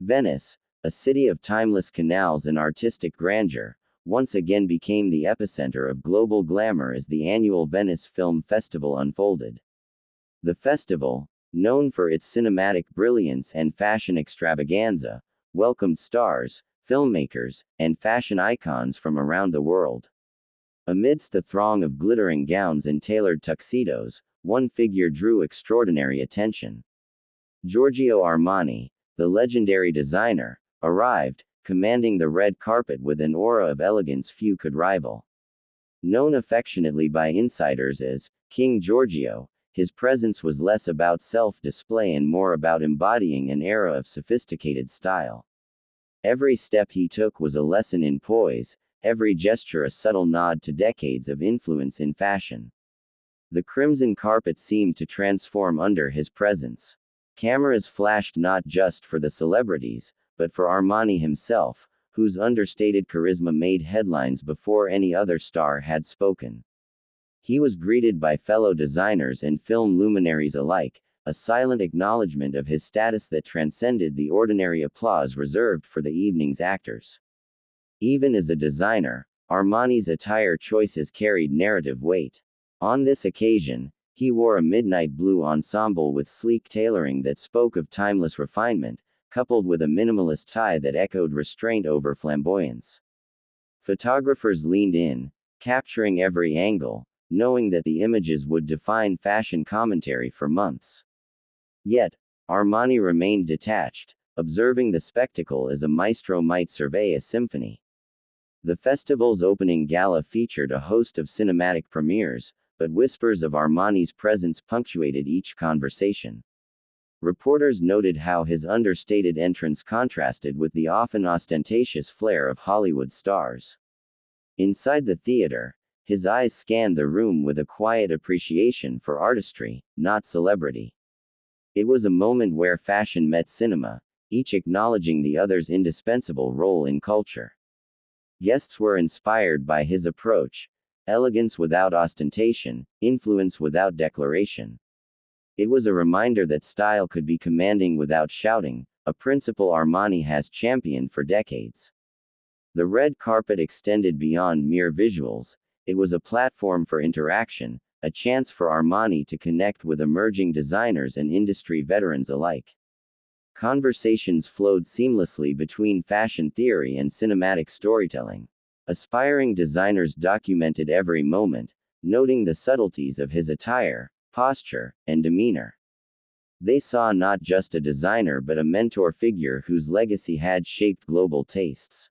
Venice, a city of timeless canals and artistic grandeur, once again became the epicenter of global glamour as the annual Venice Film Festival unfolded. The festival, known for its cinematic brilliance and fashion extravaganza, welcomed stars, filmmakers, and fashion icons from around the world. Amidst the throng of glittering gowns and tailored tuxedos, one figure drew extraordinary attention. Giorgio Armani, the legendary designer, arrived, commanding the red carpet with an aura of elegance few could rival. Known affectionately by insiders as King Giorgio, his presence was less about self-display and more about embodying an era of sophisticated style. Every step he took was a lesson in poise, every gesture a subtle nod to decades of influence in fashion. The crimson carpet seemed to transform under his presence. Cameras flashed not just for the celebrities, but for Armani himself, whose understated charisma made headlines before any other star had spoken. He was greeted by fellow designers and film luminaries alike, a silent acknowledgement of his status that transcended the ordinary applause reserved for the evening's actors. Even as a designer, Armani's attire choices carried narrative weight. On this occasion, he wore a midnight blue ensemble with sleek tailoring that spoke of timeless refinement, coupled with a minimalist tie that echoed restraint over flamboyance. Photographers leaned in, capturing every angle, knowing that the images would define fashion commentary for months. Yet, Armani remained detached, observing the spectacle as a maestro might survey a symphony. The festival's opening gala featured a host of cinematic premieres, but whispers of Armani's presence punctuated each conversation. Reporters noted how his understated entrance contrasted with the often ostentatious flair of Hollywood stars. Inside the theater, his eyes scanned the room with a quiet appreciation for artistry, not celebrity. It was a moment where fashion met cinema, each acknowledging the other's indispensable role in culture. Guests were inspired by his approach: elegance without ostentation, influence without declaration. It was a reminder that style could be commanding without shouting, a principle Armani has championed for decades. The red carpet extended beyond mere visuals. It was a platform for interaction, a chance for Armani to connect with emerging designers and industry veterans alike. Conversations flowed seamlessly between fashion theory and cinematic storytelling. Aspiring designers documented every moment, noting the subtleties of his attire, posture, and demeanor. They saw not just a designer but a mentor figure whose legacy had shaped global tastes.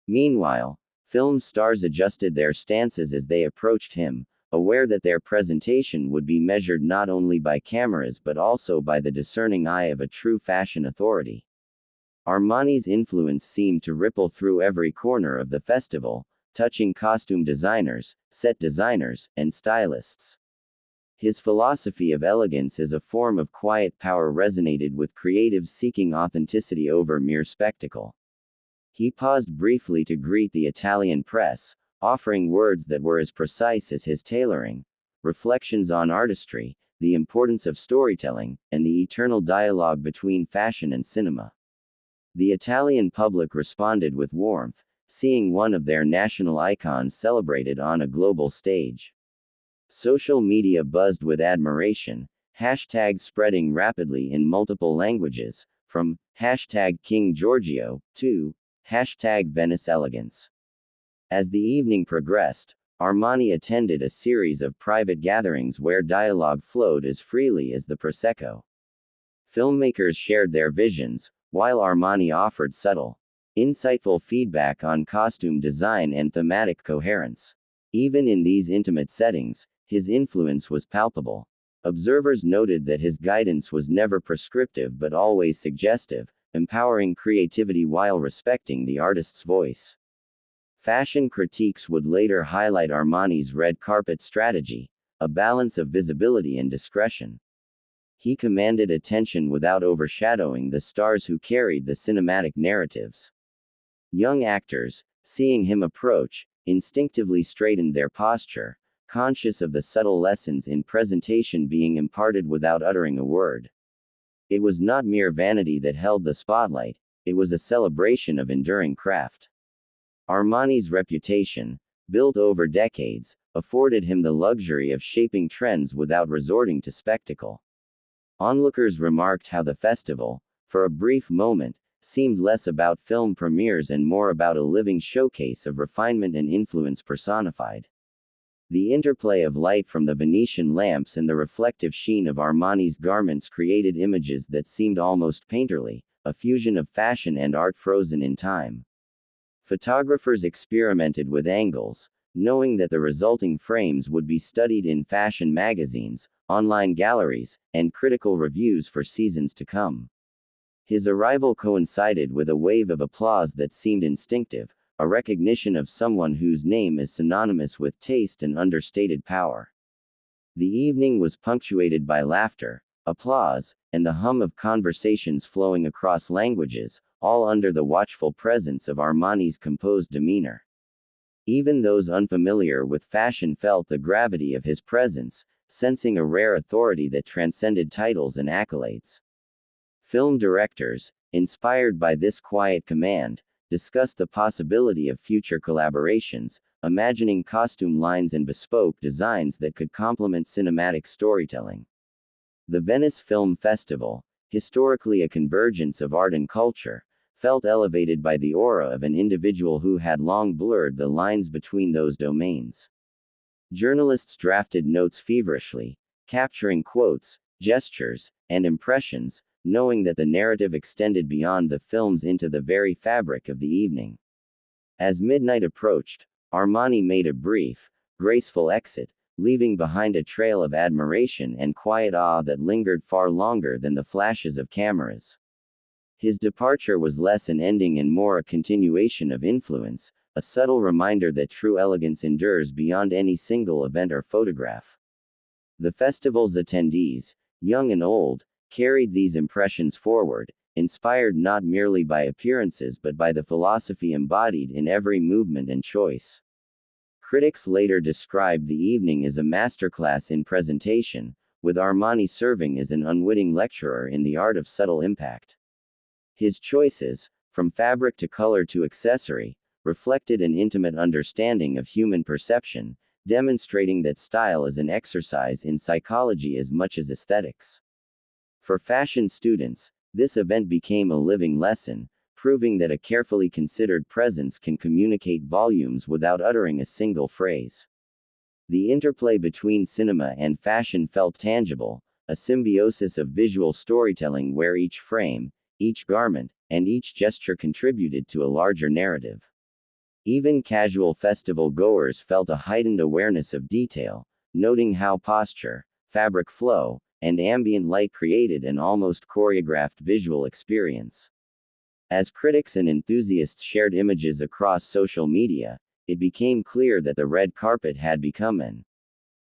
Meanwhile, film stars adjusted their stances as they approached him, aware that their presentation would be measured not only by cameras but also by the discerning eye of a true fashion authority. Armani's influence seemed to ripple through every corner of the festival, touching costume designers, set designers, and stylists. His philosophy of elegance as a form of quiet power resonated with creatives seeking authenticity over mere spectacle. He paused briefly to greet the Italian press, offering words that were as precise as his tailoring: reflections on artistry, the importance of storytelling, and the eternal dialogue between fashion and cinema. The Italian public responded with warmth, seeing one of their national icons celebrated on a global stage. Social media buzzed with admiration, hashtags spreading rapidly in multiple languages, from #King Giorgio to #Venice Elegance. As the evening progressed, Armani attended a series of private gatherings where dialogue flowed as freely as the Prosecco. Filmmakers shared their visions, while Armani offered subtle, insightful feedback on costume design and thematic coherence. Even in these intimate settings, his influence was palpable. Observers noted that his guidance was never prescriptive but always suggestive, empowering creativity while respecting the artist's voice. Fashion critiques would later highlight Armani's red carpet strategy, a balance of visibility and discretion. He commanded attention without overshadowing the stars who carried the cinematic narratives. Young actors, seeing him approach, instinctively straightened their posture, conscious of the subtle lessons in presentation being imparted without uttering a word. It was not mere vanity that held the spotlight, it was a celebration of enduring craft. Armani's reputation, built over decades, afforded him the luxury of shaping trends without resorting to spectacle. Onlookers remarked how the festival, for a brief moment, seemed less about film premieres and more about a living showcase of refinement and influence personified. The interplay of light from the Venetian lamps and the reflective sheen of Armani's garments created images that seemed almost painterly, a fusion of fashion and art frozen in time. Photographers experimented with angles, knowing that the resulting frames would be studied in fashion magazines, online galleries, and critical reviews for seasons to come. His arrival coincided with a wave of applause that seemed instinctive, a recognition of someone whose name is synonymous with taste and understated power. The evening was punctuated by laughter, applause, and the hum of conversations flowing across languages, all under the watchful presence of Armani's composed demeanor. Even those unfamiliar with fashion felt the gravity of his presence, sensing a rare authority that transcended titles and accolades. Film directors, inspired by this quiet command, discussed the possibility of future collaborations, imagining costume lines and bespoke designs that could complement cinematic storytelling. The Venice Film Festival, historically a convergence of art and culture, felt elevated by the aura of an individual who had long blurred the lines between those domains. Journalists drafted notes feverishly, capturing quotes, gestures, and impressions, knowing that the narrative extended beyond the films into the very fabric of the evening. As midnight approached, Armani made a brief, graceful exit, leaving behind a trail of admiration and quiet awe that lingered far longer than the flashes of cameras. His departure was less an ending and more a continuation of influence, a subtle reminder that true elegance endures beyond any single event or photograph. The festival's attendees, young and old, carried these impressions forward, inspired not merely by appearances but by the philosophy embodied in every movement and choice. Critics later described the evening as a masterclass in presentation, with Armani serving as an unwitting lecturer in the art of subtle impact. His choices, from fabric to color to accessory, reflected an intimate understanding of human perception, demonstrating that style is an exercise in psychology as much as aesthetics. For fashion students, this event became a living lesson, proving that a carefully considered presence can communicate volumes without uttering a single phrase. The interplay between cinema and fashion felt tangible, a symbiosis of visual storytelling where each frame, each garment, and each gesture contributed to a larger narrative. Even casual festival goers felt a heightened awareness of detail, noting how posture, fabric flow, and ambient light created an almost choreographed visual experience. As critics and enthusiasts shared images across social media, it became clear that the red carpet had become an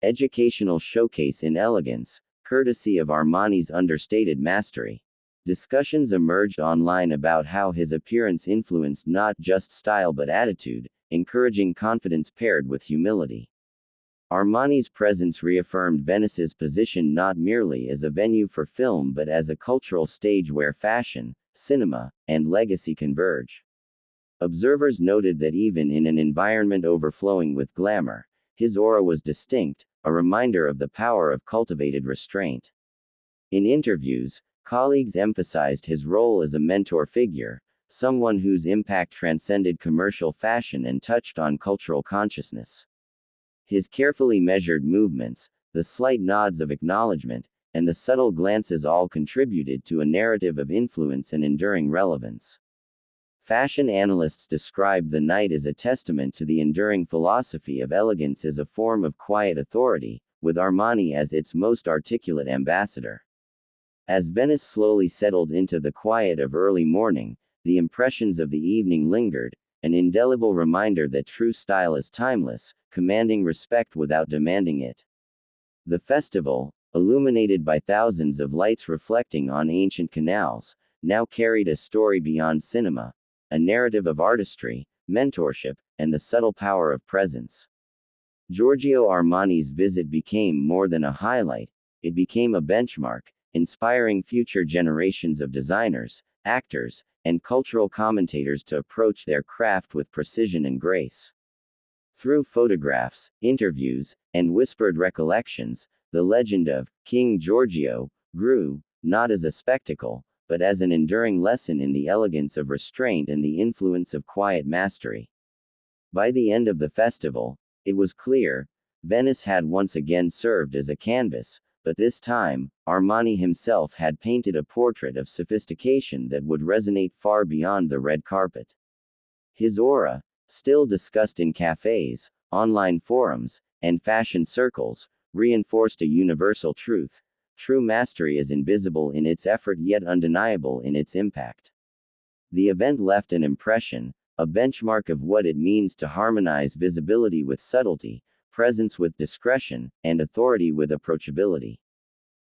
educational showcase in elegance, courtesy of Armani's understated mastery. Discussions emerged online about how his appearance influenced not just style but attitude, encouraging confidence paired with humility. Armani's presence reaffirmed Venice's position not merely as a venue for film but as a cultural stage where fashion, cinema, and legacy converge. Observers noted that even in an environment overflowing with glamour, his aura was distinct, a reminder of the power of cultivated restraint. In interviews, colleagues emphasized his role as a mentor figure, someone whose impact transcended commercial fashion and touched on cultural consciousness. His carefully measured movements, the slight nods of acknowledgement, and the subtle glances all contributed to a narrative of influence and enduring relevance. Fashion analysts described the night as a testament to the enduring philosophy of elegance as a form of quiet authority, with Armani as its most articulate ambassador. As Venice slowly settled into the quiet of early morning, the impressions of the evening lingered, an indelible reminder that true style is timeless, commanding respect without demanding it. The festival, illuminated by thousands of lights reflecting on ancient canals, now carried a story beyond cinema, a narrative of artistry, mentorship, and the subtle power of presence. Giorgio Armani's visit became more than a highlight, it became a benchmark, inspiring future generations of designers, actors, and cultural commentators to approach their craft with precision and grace. Through photographs, interviews, and whispered recollections, the legend of King Giorgio grew, not as a spectacle, but as an enduring lesson in the elegance of restraint and the influence of quiet mastery. By the end of the festival, it was clear, Venice had once again served as a canvas, but this time, Armani himself had painted a portrait of sophistication that would resonate far beyond the red carpet. His aura, still discussed in cafes, online forums, and fashion circles, reinforced a universal truth: true mastery is invisible in its effort yet undeniable in its impact. The event left an impression, a benchmark of what it means to harmonize visibility with subtlety, presence with discretion, and authority with approachability.